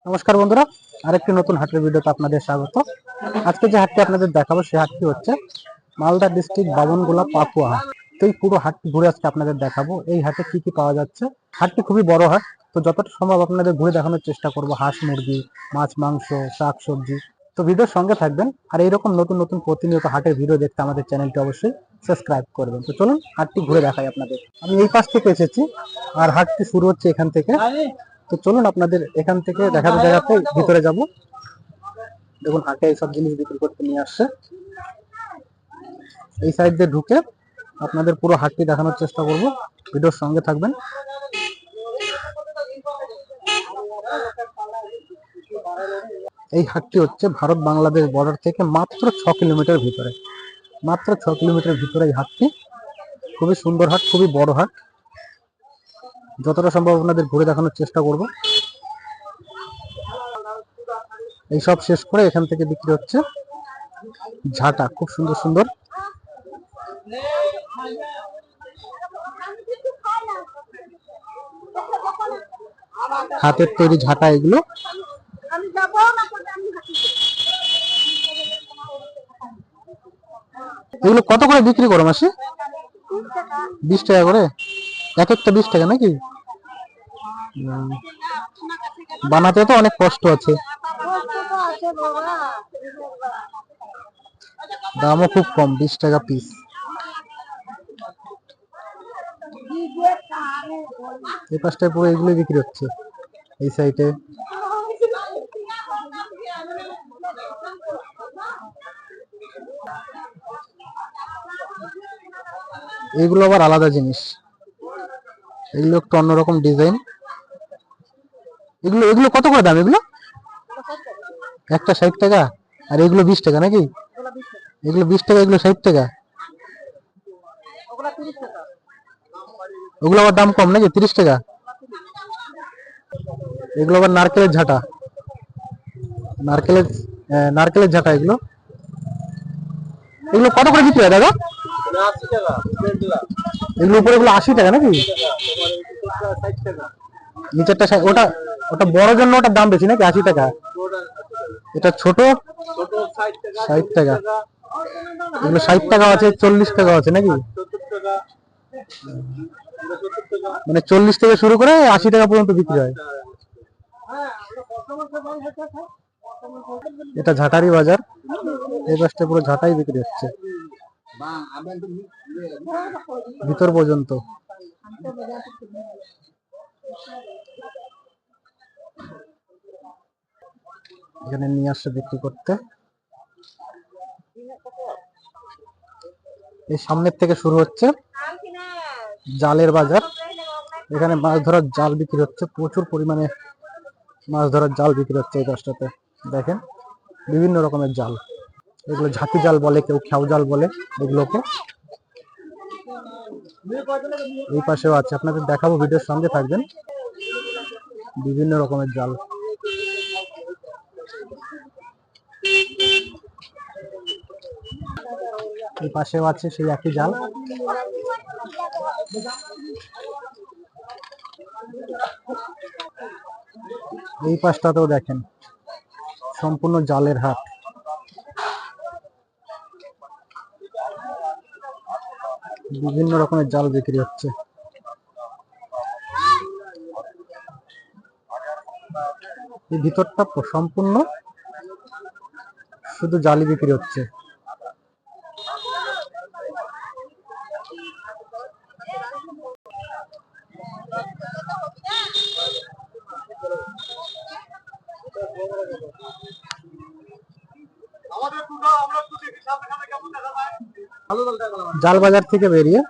নমস্কার বন্ধুরা, আরেকটি নতুন হাটের ভিডিওতে আপনাদের স্বাগত। আজকে যে হাটটি আপনাদের দেখাবো সেই হাটটি হচ্ছে মালদা ডিস্ট্রিক্ট বাবনগোলা পাকুয়া হাট। তো এই পুরো হাটটি ঘুরে আজকে আপনাদের দেখাবো এই হাটে কি কি পাওয়া যাচ্ছে। হাটটি খুবই বড় হাট, তো যতটা সম্ভব আপনাদের ঘুরে দেখানোর চেষ্টা করব। হাঁস মুরগি, মাছ মাংস, শাক সবজি, তো ভিডিওর সঙ্গে থাকবেন। আর এইরকম নতুন নতুন প্রতিনিয়ত হাটের ভিডিও দেখতে আমাদের চ্যানেলটি অবশ্যই সাবস্ক্রাইব করবেন। তো চলুন হাটটি ঘুরে দেখাই আপনাদের। আমি এই পাশ থেকে এসেছি আর হাটটি শুরু হচ্ছে এখান থেকে। তো চলুন আপনাদের এখান থেকে দেখাতে দেখাতে ভিতরে যাব। দেখুন হাটে এইসব জিনিস বিক্রি করতে নিয়ে আসছে। এই সাইড দিয়ে ঢুকে আপনাদের পুরো হাটটি দেখানোর চেষ্টা করব, ভিডিওর সঙ্গে থাকবেন। এই হাটটি হচ্ছে ভারত বাংলাদেশ বর্ডার থেকে মাত্র 6 কিলোমিটার ভিতরে। মাত্র 6 কিলোমিটার ভিতরে এই হাটটি। খুবই সুন্দর হাট, খুবই বড় হাট। যতটা সম্ভব আপনাদের ঘুরে দেখানোর চেষ্টা করব। এই সব শেষ করে এখান থেকে বিক্রি হচ্ছে ঝাঁটা, খুব সুন্দর সুন্দর। হাতের তৈরি ঝাঁটা এগুলো। এগুলো কত করে বিক্রি করো মাসে? 20 টাকা করে, এক একটা 20 টাকা নাকি? বানাতে তো অনেক কষ্ট আছে, দামও খুব কম, 20 টাকা পিস। এই পাশটায় পুরো এগুলো বিক্রি হচ্ছে। এই সাইডে এগুলো আবার আলাদা জিনিস, এগুলো একটু অন্যরকম ডিজাইন। এগুলো এগুলো কত করে দাম? এগুলো একটা 60 টাকা, আর এগুলো 20 টাকা নাকি? এগুলো 20 টাকা, এগুলো 60 টাকা। ওগুলো আবার দাম কম নাকি? 30 টাকা। এগুলো আবার নারকেলের ঝাঁটা, নারকেলের নারকেলের ঝাঁটা এগুলো। এগুলো কত করে বিক্রি হয় দাদা? 80 টাকা। এগুলো উপরে এগুলো 80 টাকা নাকি? নিচেরটা ওটা ওটা বড় জন্য ওটার দাম বেশি নাকি? 80 টাকা। এটা ছোট 60 টাকা। এগুলো 60 টাকা আছে, 40 টাকা আছে নাকি? মানে 40 থেকে শুরু করে 80 টাকা পর্যন্ত বিক্রি হয়। এটা ঝাঁটারি বাজার, এই পাশটা পুরো ঝাঁটাই বিক্রি হচ্ছে ভিতর পর্যন্ত। এখানে নিয়ে আসছে বিক্রি করতে। এই সামনের থেকে শুরু হচ্ছে জালের বাজার। এখানে মাছ ধরার জাল বিক্রি হচ্ছে, প্রচুর পরিমাণে মাছ ধরার জাল বিক্রি হচ্ছে। এই গাছটাতে দেখেন বিভিন্ন রকমের জাল, এগুলো ঝাঁকি জাল বলে, কেউ খেউ জাল বলে এগুলোকে। এই পাশেও আছে, আপনাদের দেখাবো, ভিডিওর সঙ্গে থাকবেন। বিভিন্ন রকমের জাল। এই পাশেও আছে সেই একই জাল। এই পাশটাতেও দেখেন সম্পূর্ণ জালের হাট। বিভিন্ন রকমের জাল বিক্রি হচ্ছে। এই ভিতরটা সম্পূর্ণ শুধু জালি বিক্রি হচ্ছে। জাল বাজার থেকে বেরিয়ে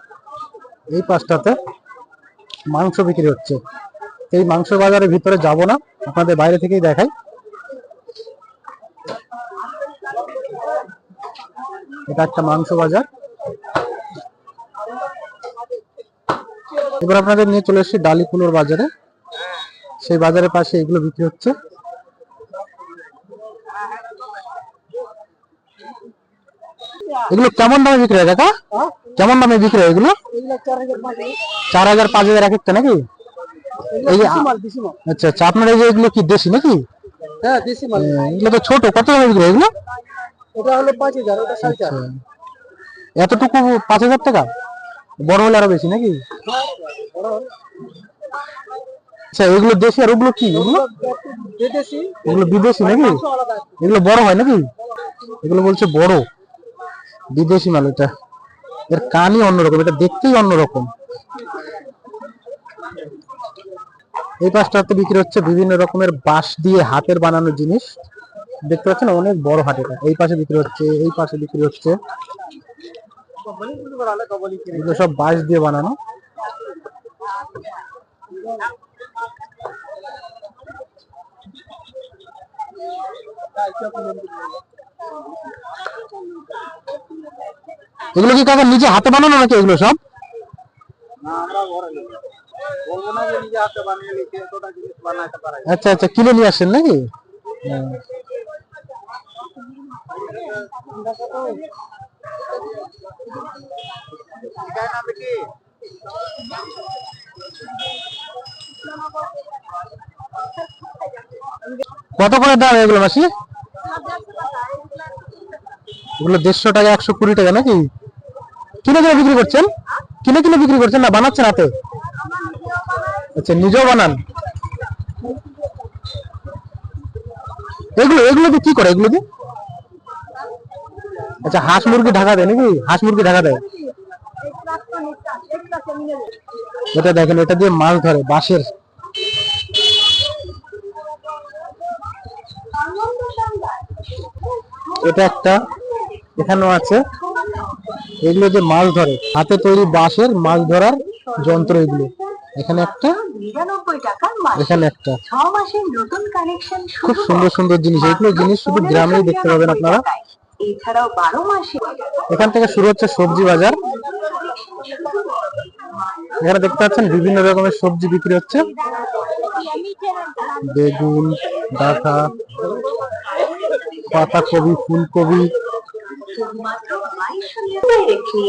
এই পাশটাতে মাংস বিক্রি হচ্ছে। এই মাংস বাজারের ভিতরে যাব না, আপনাদের বাইরে থেকেই দেখাই। এটা একটা মাংস বাজার। এবার আপনাদের নিয়ে চলে এসেছি ডালিকুলোর বাজারে। সেই বাজারের পাশে এগুলো বিক্রি হচ্ছে। এগুলো কেমন দামে বিক্রি হয় কাকা? কেমন দামে বিক্রি হয় এগুলো? 4000 5000 এক একটা নাকি? এই আচ্ছা আচ্ছা, আপনার এই যে এগুলো কি দেশি নাকি? হ্যাঁ দেশি মাল। এগুলো তো ছোট, কত দাম এগুলো? ওটা হলো 5000, ওটা 4.5। এতটুকু 5000 টাকা? বড় হলে আরো বেশি নাকি? আচ্ছা এগুলো দেশি আর ওগুলো কি? এগুলো বিদেশি। এগুলো বিদেশি নাকি? এগুলো বড় হয় নাকি? এগুলো বলছে বড় বিদেশি মাল। এটা এর কানই অন্যরকম, এটা দেখতেই অন্যরকম। এই পাশটাতে বিক্রি হচ্ছে বিভিন্ন রকমের বাঁশ দিয়ে হাতের বানানো জিনিস। দেখতে পাচ্ছেন অনেক বড় হাট এটা। এই পাশে বিক্রি হচ্ছে, এই পাশে বিক্রি হচ্ছে। এগুলো সব বাঁশ দিয়ে বানানো। এগুলো কি কাকা নিজে হাতে বানানো নাকি এগুলো সব? আচ্ছা আচ্ছা, কিনে নিয়ে আসেন নাকি? কত করে দাম এগুলো মাসি? এগুলো 150 টাকা, 120 টাকা নাকি? কিনে কিনে বিক্রি করছেন? কিনে কিনে বিক্রি করছেন না বানাচ্ছেন হাতে? আচ্ছা নিজেও বানান। এগুলো এগুলো দিয়ে কি করে এগুলো দিয়ে? আচ্ছা হাঁস মুরগি ঢাকা দেয় নাকি? হাঁস মুরগি ঢাকা দেয়। এটা দেখেন, এটা দিয়ে মাছ ধরে বাঁশের। এটা একটা এখানেও আছে। এগুলো যে মাছ ধরে, হাতে তৈরি বাঁশের মাছ ধরার যন্ত্র এগুলো। এখানে একটা, এখানে একটা। খুব সুন্দর সুন্দর জিনিস। এগুলো জিনিস শুধু গ্রামেই দেখতে পাবেন আপনারা। এখান থেকে শুরু হচ্ছে সবজি বাজার। এখানে দেখতে পাচ্ছেন বিভিন্ন রকমের সবজি বিক্রি হচ্ছে। বেগুন, ডাঁটা, পাতাকপি, ফুলকপি।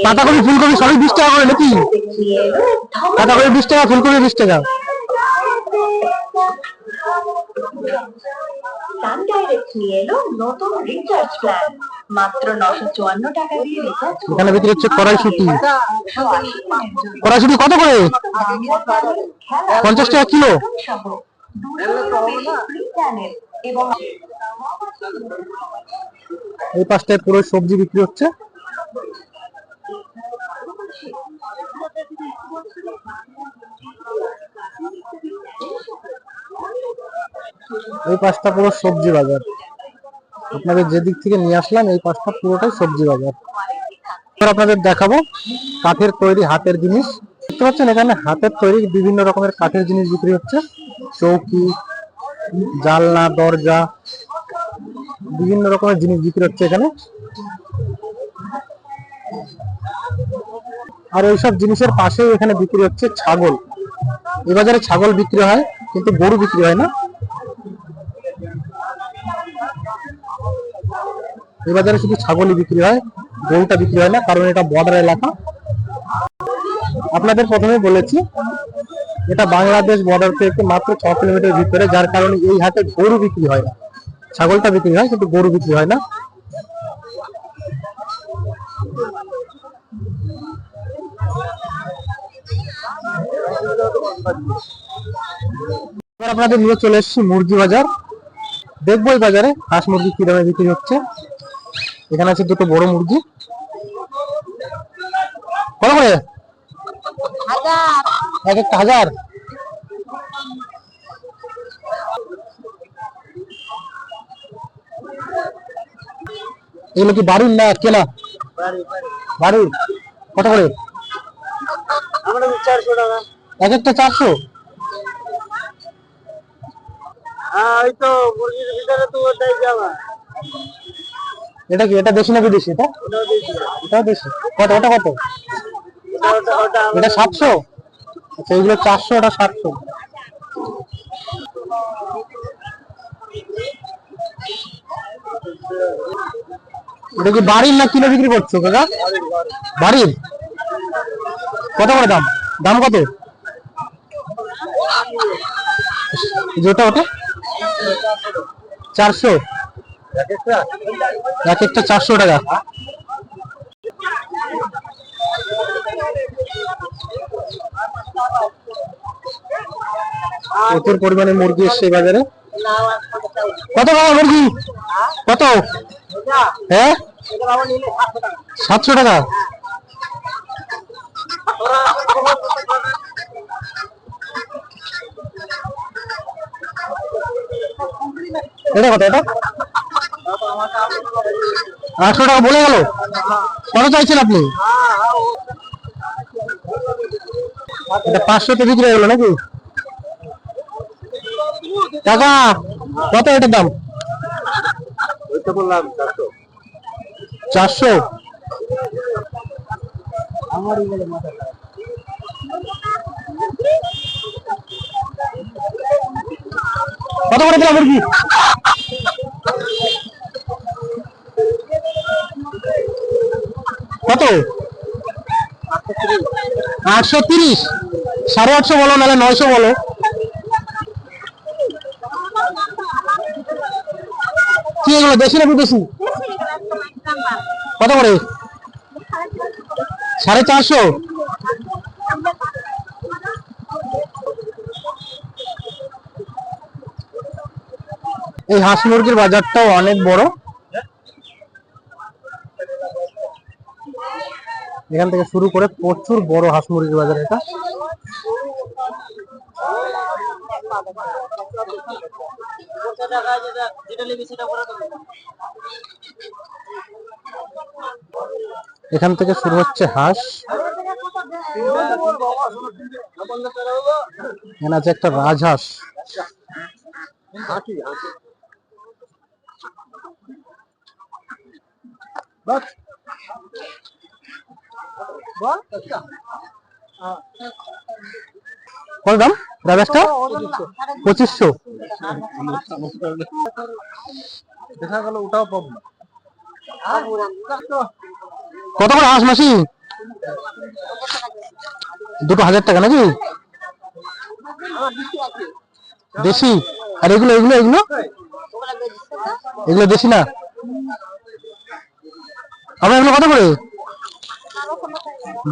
পাতাকপি ফুলকপি সবই 20 টাকা করে নাকি? পাতাকপি 20 টাকা, ফুলকপি 20 টাকা। এখানে বিক্রি হচ্ছে কড়াইশুঁটি। কড়াইশুঁটি কত করে? 50 টাকা কিলো। এই পাশটায় পুরো সবজি বিক্রি হচ্ছে। এই পাশটা পুরো সবজি বাজার। আপনাদের যেদিক থেকে নিয়ে আসলাম এই পাশটা পুরোটাই সবজি বাজার। আপনাদের দেখাবো কাঠের তৈরি হাতের জিনিস। দেখতে পাচ্ছেন এখানে হাতের তৈরি বিভিন্ন রকমের কাঠের জিনিস বিক্রি হচ্ছে। চৌকি, জানলা, দরজা, বিভিন্ন রকমের জিনিস বিক্রি হচ্ছে এখানে। আর এইসব জিনিসের পাশেই এখানে বিক্রি হচ্ছে ছাগল। এই বাজারে ছাগল বিক্রি হয় কিন্তু গরু বিক্রি হয় না। এই বাজারে শুধু ছাগলই বিক্রি হয়, গরুটা বিক্রি হয় না, কারণ এটা বর্ডার এলাকা। আপনাদের প্রথমে বলেছি এটা বাংলাদেশ বর্ডার থেকে মাত্র 6 কিলোমিটার ভিতরে, যার কারণে এই হাটে গরু বিক্রি হয় না। ছাগলটা বিক্রি হয় কিন্তু গরু বিক্রি হয় না। আপনাদের নিয়ে চলে এসেছি মুরগি বাজার। দেখবো এই বাজারে হাঁস মুরগি কি দামে বিক্রি হচ্ছে। এখানে আছে দুটো বড় মুরগি। কত করে? 1000। এক একটা 1000। এগুলো কি বাড়ির না কেনা? বাড়ির। কত করে? 400 টাকা। এক একটা 400? ওই তো মুরগির ভিতরে তো ওটাই যাবে। এটা কি? এটা দেশি না বিদেশি? এটাও দেশি। কত? ওটা কত? এটা 700। আচ্ছা এগুলো 400, ওটা 700। এটা কি বাড়ির না কিনে বিক্রি করছো কাকা? বাড়ির। কত করে দাম? দাম কত? যেটা ওটা 400, এক একটা 400 টাকা। প্রচুর পরিমাণে মুরগি এসছে বাজারে। কত বাবা মুরগি? কত? হ্যাঁ 700 টাকা। এটা কত? এটা 800 টাকা বলে গেল। কত চাইছেন আপনি? এটা 500 তে বিক্রি হয়ে গেল নাকি? টাকা কত এটার দাম? 400। কত করে দিলাম মুরগি? কত? 830। 850 বলো, নাহলে 900 বলো। কি এগুলো দেশি না বিদেশি? কত করে? 450। এই হাঁস মুরগির বাজারটাও অনেক বড়। এখান থেকে শুরু করে প্রচুর বড় হাঁস মুরগির বাজার এটা। এখান থেকে শুরু হচ্ছে হাঁস। এখানে আছে একটা রাজহাঁস। কত দাম রাজহাঁসটা? 2500। দেখা গেল ওটাও পাবো। কত করে হাঁস মাসি? দুটো 1000 টাকা নাকি? দেশি? আর এগুলো এগুলো এগুলো এগুলো দেশি না? আমরা এগুলো কত করে?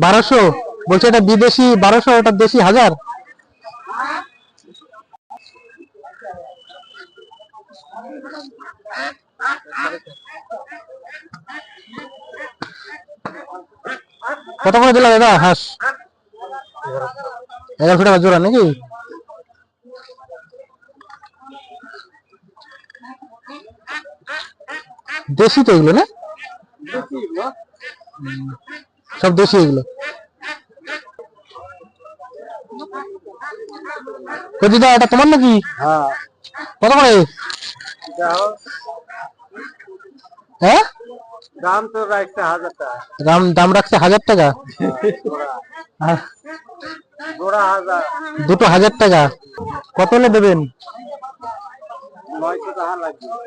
1200 বলছে। এটা বিদেশি 1200, এটা দেশি 1000। কত করে দিলাম দাদা হাঁস? 1100 টাকা জোড়া নাকি? দেশি তো এগুলো না? সব দেশি এগুলো। দিদা এটা তোমার নাকি? কত করে? হ্যাঁ দাম তো রাখছে 1000 টাকা। দাম রাখছে 1000 টাকা। দুটো 1000 টাকা। কত হলে দেবেন?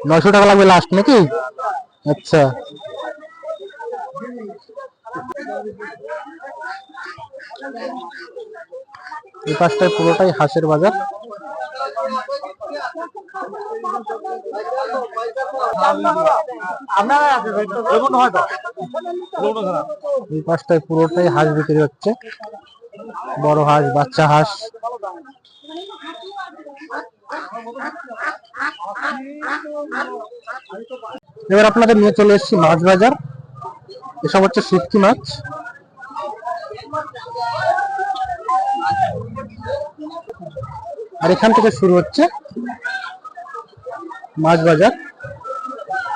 900 টাকা লাগবে লাস্ট নাকি? আচ্ছা। এই পাশটায় পুরোটাই হাঁসের বাজার। এই পাশটায় পুরোটাই হাঁস বিক্রি হচ্ছে। বড় হাঁস, বাচ্চা হাঁস। এবার আপনাদের নিয়ে চলে এসেছি মাছ বাজার। এসব হচ্ছে শুটকি মাছ। আর এখান থেকে শুরু হচ্ছে মাছ বাজার।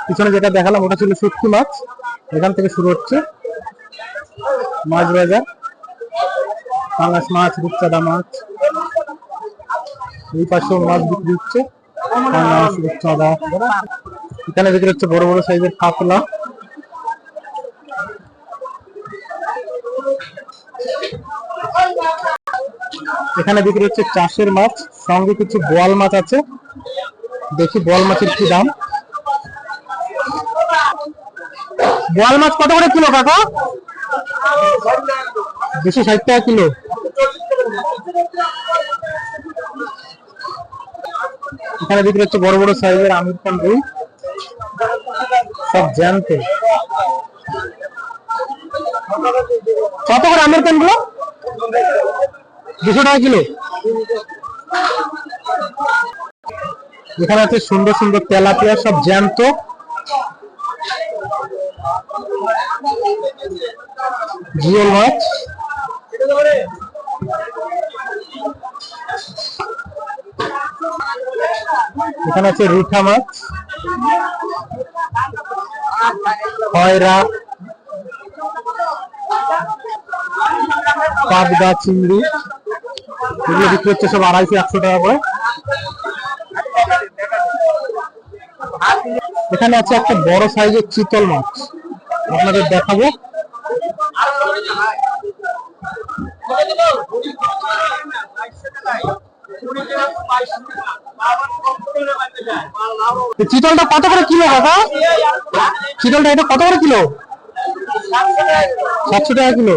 পিছনে যেটা দেখালাম ওটা ছিল শুটকি মাছ। এখান থেকে শুরু হচ্ছে মাছ বাজার। পাঙাশ মাছ, রূপচাঁদা মাছ। এই পাশেও মাছ বিক্রি হচ্ছে, পাঙাশ, রূপচাঁদা। এখানে বিক্রি হচ্ছে বড় বড় সাইজের কাতলা। এখানে বিক্রি হচ্ছে চাষের মাছ, সঙ্গে কিছু বোয়াল মাছ আছে। দেখি বোয়াল মাছের কি দাম। বোয়াল মাছ কত করে কিলো কাকা? 260 টাকা কিলো। এখানে বিক্রি হচ্ছে বড় বড় সাইজের আমেরিকান রুই, সব জ্যান্ত। কত করে আমেরিকান গুলো? 200 টাকা কিলো। এখানে আছে সুন্দর সুন্দর তেলাপিয়া, সব জ্যান্ত। জিওল মাছ, এখানে আছে রিঠা মাছ, খয়রা, পাবদা, চিংড়ি, এগুলো বিক্রি হচ্ছে সব 250-100 টাকা করে। এখানে আছে একটা বড় সাইজের চিতল মাছ, আপনাদের দেখাবো। চিতলটা কত করে কিলো কাকা? চিতলটা এটা কত করে কিলো? 700 টাকা কিলো।